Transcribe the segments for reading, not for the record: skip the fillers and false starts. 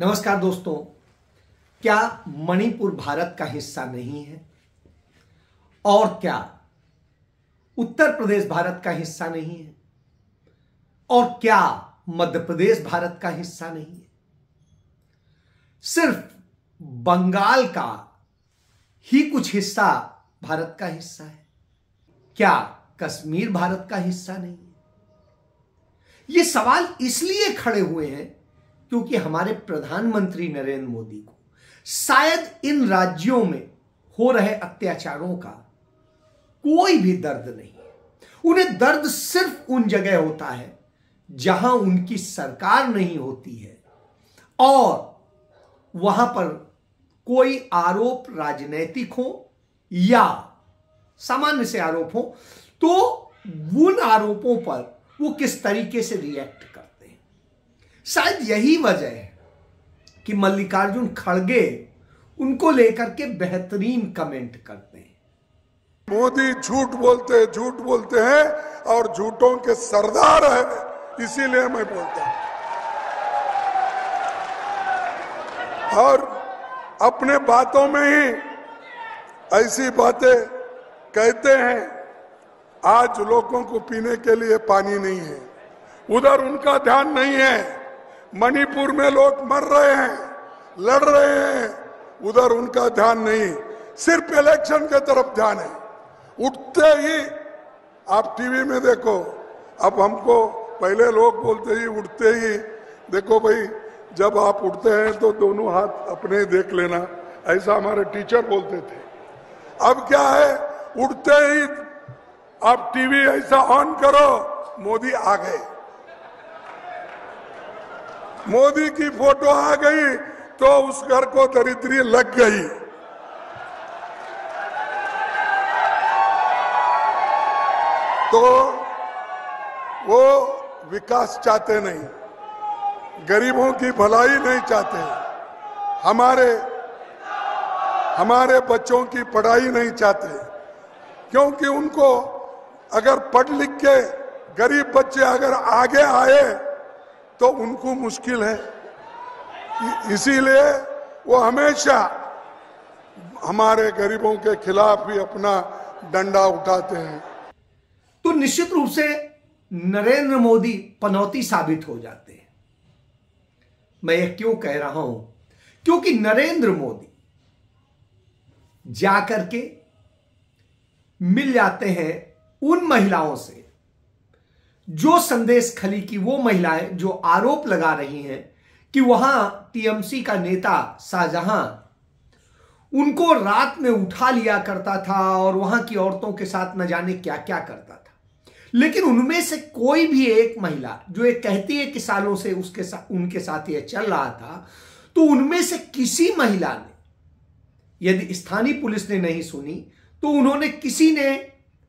नमस्कार दोस्तों, क्या मणिपुर भारत का हिस्सा नहीं है? और क्या उत्तर प्रदेश भारत का हिस्सा नहीं है? और क्या मध्य प्रदेश भारत का हिस्सा नहीं है? सिर्फ बंगाल का ही कुछ हिस्सा भारत का हिस्सा है? क्या कश्मीर भारत का हिस्सा नहीं है? ये सवाल इसलिए खड़े हुए हैं क्योंकि हमारे प्रधानमंत्री नरेंद्र मोदी को शायद इन राज्यों में हो रहे अत्याचारों का कोई भी दर्द नहीं है। उन्हें दर्द सिर्फ उन जगह होता है जहां उनकी सरकार नहीं होती है और वहां पर कोई आरोप राजनैतिक हो या सामान्य से आरोप हो, तो उन आरोपों पर वो किस तरीके से रिएक्ट करते हैं। शायद यही वजह है कि मल्लिकार्जुन खड़गे उनको लेकर के बेहतरीन कमेंट करते हैं। मोदी झूठ बोलते हैं और झूठों के सरदार है, इसीलिए मैं बोलता हूं। और अपने बातों में ही ऐसी बातें कहते हैं। आज लोगों को पीने के लिए पानी नहीं है, उधर उनका ध्यान नहीं है। मणिपुर में लोग मर रहे हैं, लड़ रहे हैं, उधर उनका ध्यान नहीं, सिर्फ इलेक्शन के तरफ ध्यान है। उठते ही आप टीवी में देखो, अब हमको पहले लोग बोलते ही उठते ही देखो भाई, जब आप उठते हैं तो दोनों हाथ अपने देख लेना, ऐसा हमारे टीचर बोलते थे। अब क्या है, उठते ही आप टीवी ऐसा ऑन करो, मोदी आ गए, मोदी की फोटो आ गई तो उस घर को दरिद्री लग गई। तो वो विकास चाहते नहीं, गरीबों की भलाई नहीं चाहते, हमारे बच्चों की पढ़ाई नहीं चाहते, क्योंकि उनको अगर पढ़ लिख के गरीब बच्चे अगर आगे आए तो उनको मुश्किल है। इसीलिए वो हमेशा हमारे गरीबों के खिलाफ ही अपना डंडा उठाते हैं। तो निश्चित रूप से नरेंद्र मोदी पनौती साबित हो जाते हैं। मैं ये क्यों कह रहा हूं? क्योंकि नरेंद्र मोदी जाकर के मिल जाते हैं उन महिलाओं से जो संदेश खली की वो महिलाएं जो आरोप लगा रही हैं कि वहां टीएमसी का नेता शाहजहां उनको रात में उठा लिया करता था और वहां की औरतों के साथ न जाने क्या क्या करता था। लेकिन उनमें से कोई भी एक महिला जो ये कहती है कि सालों से उनके साथ ये चल रहा था, तो उनमें से किसी महिला ने, यदि स्थानीय पुलिस ने नहीं सुनी तो उन्होंने किसी ने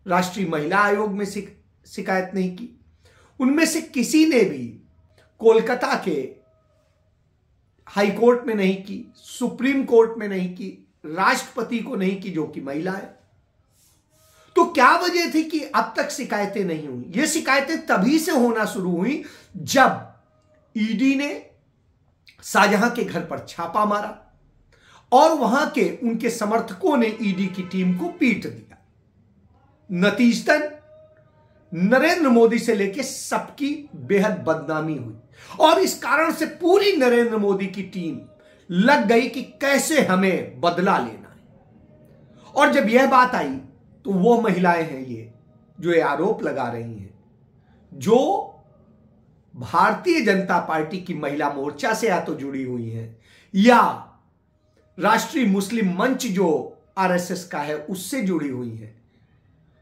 राष्ट्रीय महिला आयोग में शिकायत नहीं की, उनमें से किसी ने भी कोलकाता के हाई कोर्ट में नहीं की, सुप्रीम कोर्ट में नहीं की, राष्ट्रपति को नहीं की जो कि महिला है। तो क्या वजह थी कि अब तक शिकायतें नहीं हुई? ये शिकायतें तभी से होना शुरू हुई जब ईडी ने शाहजहां के घर पर छापा मारा और वहां के उनके समर्थकों ने ईडी की टीम को पीट दिया। नतीजतन नरेंद्र मोदी से लेकर सबकी बेहद बदनामी हुई और इस कारण से पूरी नरेंद्र मोदी की टीम लग गई कि कैसे हमें बदला लेना है। और जब यह बात आई तो वो महिलाएं हैं ये जो ये आरोप लगा रही हैं, जो भारतीय जनता पार्टी की महिला मोर्चा से या तो जुड़ी हुई हैं या राष्ट्रीय मुस्लिम मंच जो आरएसएस का है उससे जुड़ी हुई है।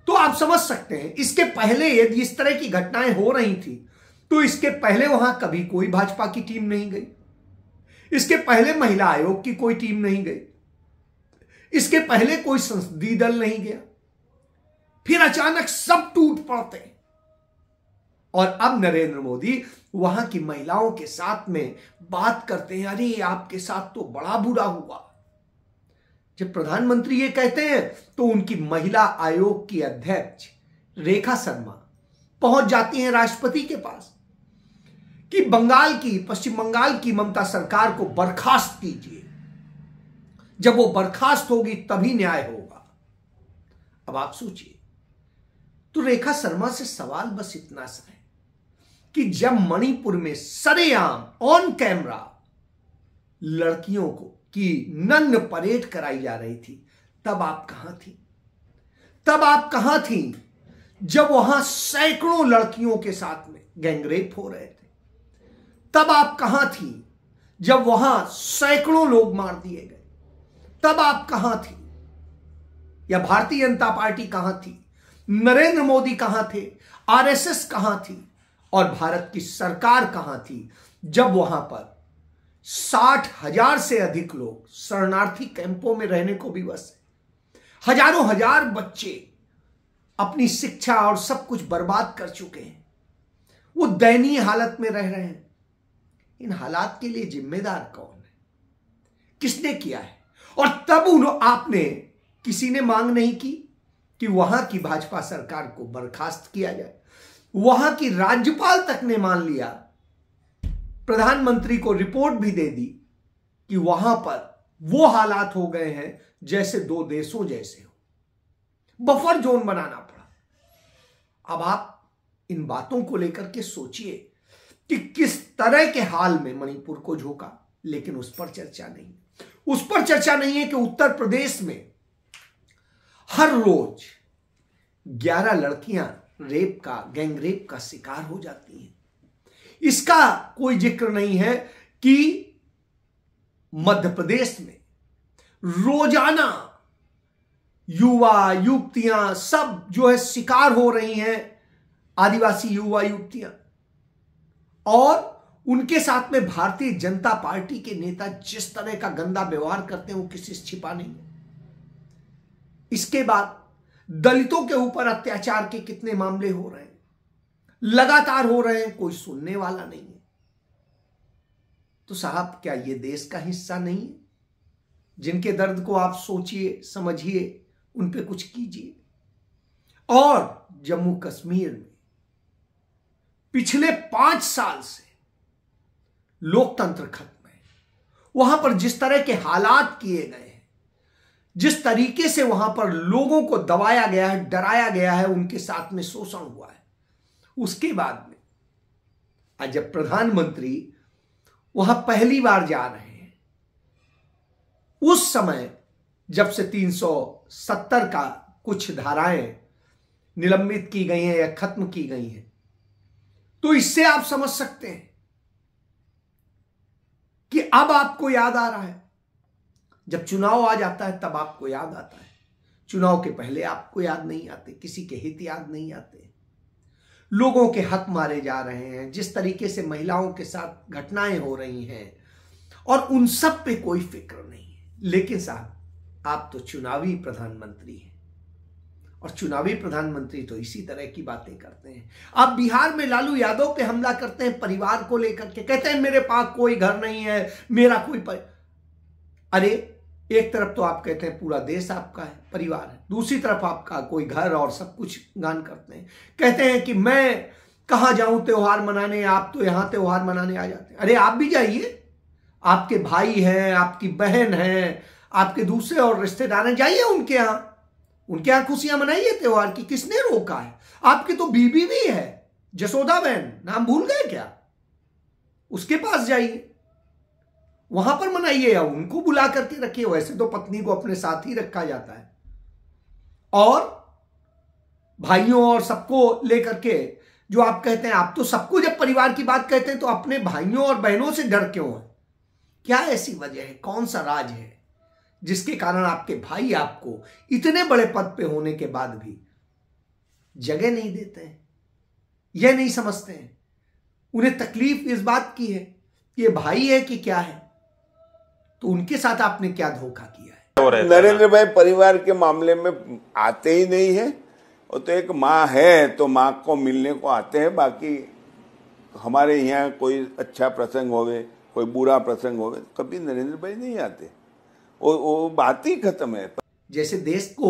तो आप समझ सकते हैं, इसके पहले यदि इस तरह की घटनाएं हो रही थी तो इसके पहले वहां कभी कोई भाजपा की टीम नहीं गई, इसके पहले महिला आयोग की कोई टीम नहीं गई, इसके पहले कोई संसदीय दल नहीं गया, फिर अचानक सब टूट पड़ते और अब नरेंद्र मोदी वहां की महिलाओं के साथ में बात करते हैं। अरे आपके साथ तो बड़ा बुरा हुआ। जब प्रधानमंत्री ये कहते हैं तो उनकी महिला आयोग की अध्यक्ष रेखा शर्मा पहुंच जाती हैं राष्ट्रपति के पास कि पश्चिम बंगाल की ममता सरकार को बर्खास्त कीजिए। जब वो बर्खास्त होगी तभी न्याय होगा। अब आप सोचिए, तो रेखा शर्मा से सवाल बस इतना सा है कि जब मणिपुर में सरेआम ऑन कैमरा लड़कियों को की नग्न परेड कराई जा रही थी, तब आप कहां थी? तब आप कहां थी जब वहां सैकड़ों लड़कियों के साथ में गैंगरेप हो रहे थे? तब आप कहां थी जब वहां सैकड़ों लोग मार दिए गए? तब आप कहां थी? या भारतीय जनता पार्टी कहां थी? नरेंद्र मोदी कहां थे? आरएसएस कहां थी? और भारत की सरकार कहां थी जब वहां पर 60,000 से अधिक लोग शरणार्थी कैंपों में रहने को विवश है? हजारों हजार बच्चे अपनी शिक्षा और सब कुछ बर्बाद कर चुके हैं। वो दयनीय हालत में रह रहे हैं। इन हालात के लिए जिम्मेदार कौन है? किसने किया है? और तब आपने किसी ने मांग नहीं की कि वहां की भाजपा सरकार को बर्खास्त किया जाए। वहां की राज्यपाल तक ने मान लिया, प्रधानमंत्री को रिपोर्ट भी दे दी कि वहां पर वो हालात हो गए हैं जैसे दो देशों जैसे हो। बफर जोन बनाना पड़ा। अब आप इन बातों को लेकर के सोचिए कि किस तरह के हाल में मणिपुर को झोंका, लेकिन उस पर चर्चा नहीं। उस पर चर्चा नहीं है कि उत्तर प्रदेश में हर रोज 11 लड़कियां गैंग रेप का शिकार हो जाती हैं। इसका कोई जिक्र नहीं है कि मध्य प्रदेश में रोजाना युवा युवतियां सब जो है शिकार हो रही हैं, आदिवासी युवा युवतियां, और उनके साथ में भारतीय जनता पार्टी के नेता जिस तरह का गंदा व्यवहार करते हैं वो किसी से छिपा नहीं है। इसके बाद दलितों के ऊपर अत्याचार के कितने मामले हो रहे हैं, लगातार हो रहे हैं, कोई सुनने वाला नहीं है। तो साहब, क्या ये देश का हिस्सा नहीं है? जिनके दर्द को आप सोचिए, समझिए, उन पे कुछ कीजिए। और जम्मू कश्मीर में पिछले 5 साल से लोकतंत्र खत्म है। वहां पर जिस तरह के हालात किए गए हैं, जिस तरीके से वहां पर लोगों को दबाया गया है, डराया गया है, उनके साथ में शोषण हुआ है, उसके बाद में आज जब प्रधानमंत्री वहां पहली बार जा रहे हैं, उस समय जब से 370 का कुछ धाराएं निलंबित की गई हैं या खत्म की गई हैं, तो इससे आप समझ सकते हैं कि अब आपको याद आ रहा है। जब चुनाव आ जाता है तब आपको याद आता है। चुनाव के पहले आपको याद नहीं आते, किसी के हित याद नहीं आते। लोगों के हक मारे जा रहे हैं, जिस तरीके से महिलाओं के साथ घटनाएं हो रही हैं, और उन सब पे कोई फिक्र नहीं है। लेकिन साहब, आप तो चुनावी प्रधानमंत्री हैं, और चुनावी प्रधानमंत्री तो इसी तरह की बातें करते हैं। आप बिहार में लालू यादव पे हमला करते हैं परिवार को लेकर के, कहते हैं मेरे पास कोई घर नहीं है, मेरा कोई अरे एक तरफ तो आप कहते हैं पूरा देश आपका है, परिवार है, दूसरी तरफ आपका कोई घर और सब कुछ गान करते हैं। कहते हैं कि मैं कहां जाऊं त्योहार मनाने, आप तो यहां त्योहार मनाने आ जाते हैं। अरे आप भी जाइए, आपके भाई हैं, आपकी बहन है, आपके दूसरे और रिश्तेदार हैं, जाइए उनके यहां खुशियां मनाइए त्योहार की। किसने रोका है? आपकी तो बीबी भी है, जसोदा बहन, नाम भूल गए क्या? उसके पास जाइए, वहां पर मनाइए या उनको बुला करके रखिए। वैसे तो पत्नी को अपने साथ ही रखा जाता है, और भाइयों और सबको लेकर के जो आप कहते हैं, आप तो सबको जब परिवार की बात कहते हैं तो अपने भाइयों और बहनों से डर क्यों है? क्या ऐसी वजह है, कौन सा राज है जिसके कारण आपके भाई आपको इतने बड़े पद पे होने के बाद भी जगह नहीं देते हैं, यह नहीं समझते हैं? उन्हें तकलीफ इस बात की है कि ये भाई है कि क्या है, तो उनके साथ आपने क्या धोखा किया है? नरेंद्र भाई परिवार के मामले में आते ही नहीं है। वो तो एक माँ है तो माँ को मिलने को आते हैं, बाकी हमारे यहाँ कोई अच्छा प्रसंग होवे, कोई बुरा प्रसंग होवे, कभी नरेंद्र भाई नहीं आते। वो बात ही खत्म है। जैसे देश को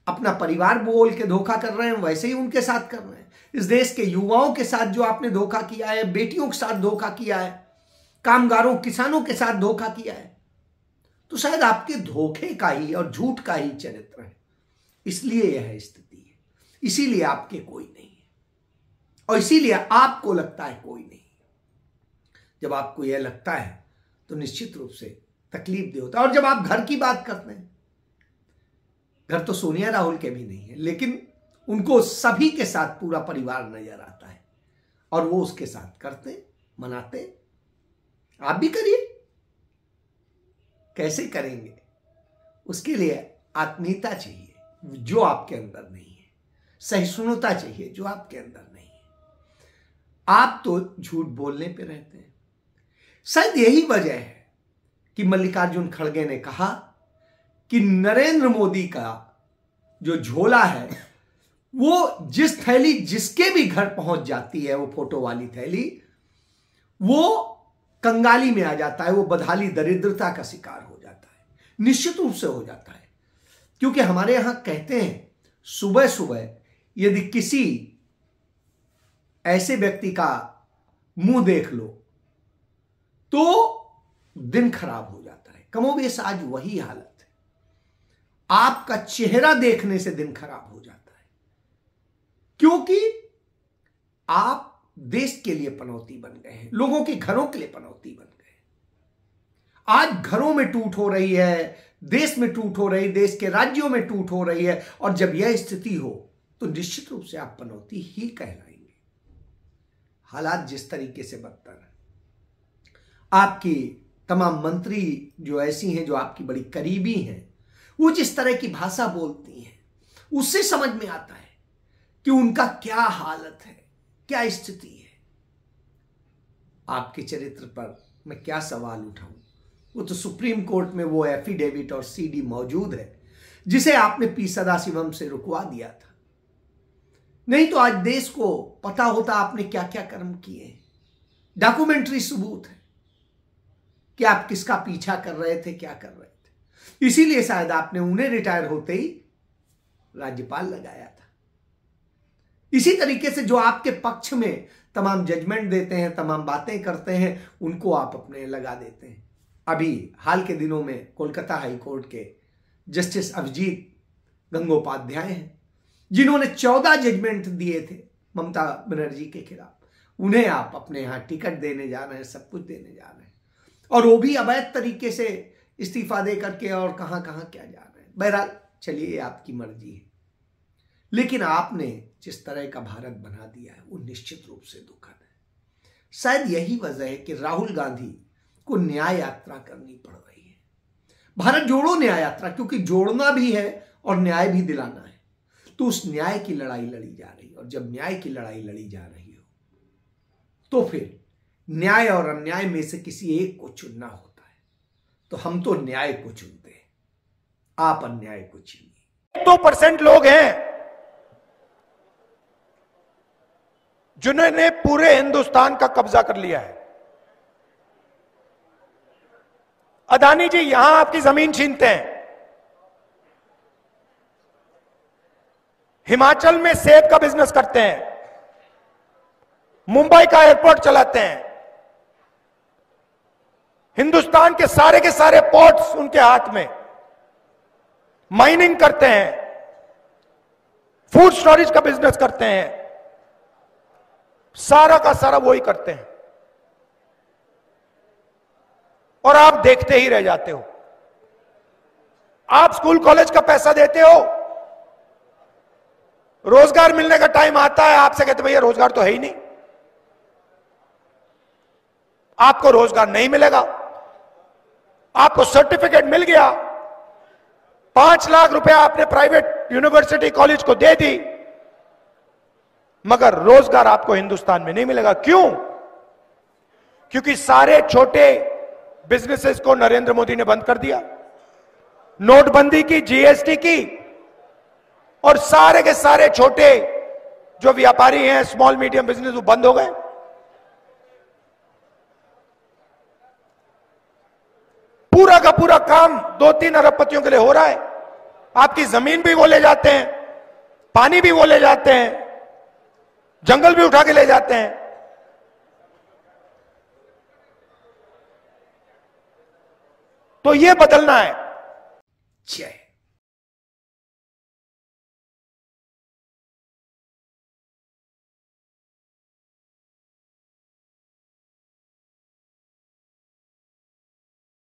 अपना परिवार बोल के धोखा कर रहे हैं, वैसे ही उनके साथ कर रहे हैं। इस देश के युवाओं के साथ जो आपने धोखा किया है, बेटियों के साथ धोखा किया है, कामगारों किसानों के साथ धोखा किया है, तो शायद आपके धोखे का ही और झूठ का ही चरित्र है, इसलिए यह स्थिति है। इसीलिए आपके कोई नहीं है और इसीलिए आपको लगता है कोई नहीं। जब आपको यह लगता है तो निश्चित रूप से तकलीफ दे होता है। और जब आप घर की बात करते हैं, घर तो सोनिया राहुल के भी नहीं है, लेकिन उनको सभी के साथ पूरा परिवार नजर आता है और वो उसके साथ करते, मनाते। आप भी करिए। कैसे करेंगे? उसके लिए आत्मीयता चाहिए जो आपके अंदर नहीं है, सहिष्णुता चाहिए जो आपके अंदर नहीं है। आप तो झूठ बोलने पे रहते हैं। शायद यही वजह है कि मल्लिकार्जुन खड़गे ने कहा कि नरेंद्र मोदी का जो झोला है, वो जिस थैली जिसके भी घर पहुंच जाती है, वो फोटो वाली थैली, वो कंगाली में आ जाता है, वो बदहाली दरिद्रता का शिकार हो जाता है, निश्चित रूप से हो जाता है। क्योंकि हमारे यहां कहते हैं, सुबह सुबह यदि किसी ऐसे व्यक्ति का मुंह देख लो तो दिन खराब हो जाता है। कमोबेश आज वही हालत है। आपका चेहरा देखने से दिन खराब हो जाता है, क्योंकि आप देश के लिए पनौती बन गए हैं, लोगों के घरों के लिए पनौती बन गए। आज घरों में टूट हो रही है, देश में टूट हो रही, देश के राज्यों में टूट हो रही है, और जब यह स्थिति हो तो निश्चित रूप से आप पनौती ही कहलाएंगे। हालात जिस तरीके से बदतर है, आपकी तमाम मंत्री जो ऐसी हैं, जो आपकी बड़ी करीबी हैं, वो जिस तरह की भाषा बोलती हैं, उससे समझ में आता है कि उनका क्या हालत है, क्या स्थिति है। आपके चरित्र पर मैं क्या सवाल उठाऊं? वो तो सुप्रीम कोर्ट में वो एफिडेविट और सीडी मौजूद है, जिसे आपने पी सदाशिवम से रुकवा दिया था। नहीं तो आज देश को पता होता आपने क्या क्या कर्म किए। डॉक्यूमेंट्री सबूत है कि आप किसका पीछा कर रहे थे, क्या कर रहे थे। इसीलिए शायद आपने उन्हें रिटायर होते ही राज्यपाल लगाया था। इसी तरीके से जो आपके पक्ष में तमाम जजमेंट देते हैं, तमाम बातें करते हैं, उनको आप अपने लगा देते हैं। अभी हाल के दिनों में कोलकाता हाई कोर्ट के जस्टिस अभिजीत गंगोपाध्याय हैं, जिन्होंने 14 जजमेंट दिए थे ममता बनर्जी के खिलाफ, उन्हें आप अपने यहां टिकट देने जा रहे हैं, सब कुछ देने जा रहे हैं, और वो भी अवैध तरीके से इस्तीफा दे करके, और कहां कहां क्या जा रहे हैं। बहरहाल चलिए, आपकी मर्जी है, लेकिन आपने जिस तरह का भारत बना दिया है वो निश्चित रूप से दुखद है। शायद यही वजह है कि राहुल गांधी को न्याय यात्रा करनी पड़ रही है। भारत जोड़ो न्याय यात्रा, क्योंकि जोड़ना भी है और न्याय भी दिलाना है, तो उस न्याय की लड़ाई लड़ी जा रही है। और जब न्याय की लड़ाई लड़ी जा रही हो तो फिर न्याय और अन्याय में से किसी एक को चुनना होता है। तो हम तो न्याय को चुनते हैं, आप अन्याय को चुनिए। 2% लोग हैं जिन्होंने पूरे हिंदुस्तान का कब्जा कर लिया है। अदानी जी यहां आपकी जमीन छीनते हैं, हिमाचल में सेब का बिजनेस करते हैं, मुंबई का एयरपोर्ट चलाते हैं, हिंदुस्तान के सारे पोर्ट्स उनके हाथ में, माइनिंग करते हैं, फूड स्टोरेज का बिजनेस करते हैं, सारा का सारा वही करते हैं, और आप देखते ही रह जाते हो। आप स्कूल कॉलेज का पैसा देते हो, रोजगार मिलने का टाइम आता है, आपसे कहते भैया रोजगार तो है ही नहीं, आपको रोजगार नहीं मिलेगा। आपको सर्टिफिकेट मिल गया, 5 लाख रुपया आपने प्राइवेट यूनिवर्सिटी कॉलेज को दे दी, मगर रोजगार आपको हिंदुस्तान में नहीं मिलेगा। क्यों? क्योंकि सारे छोटे बिजनेसेस को नरेंद्र मोदी ने बंद कर दिया, नोटबंदी की, जीएसटी की, और सारे के सारे छोटे जो व्यापारी हैं, स्मॉल मीडियम बिजनेस, वो बंद हो गए। पूरा का पूरा काम 2-3 अरबपतियों के लिए हो रहा है। आपकी जमीन भी वो ले जाते हैं, पानी भी वो ले जाते हैं, जंगल भी उठा के ले जाते हैं। तो ये बदलना है। जय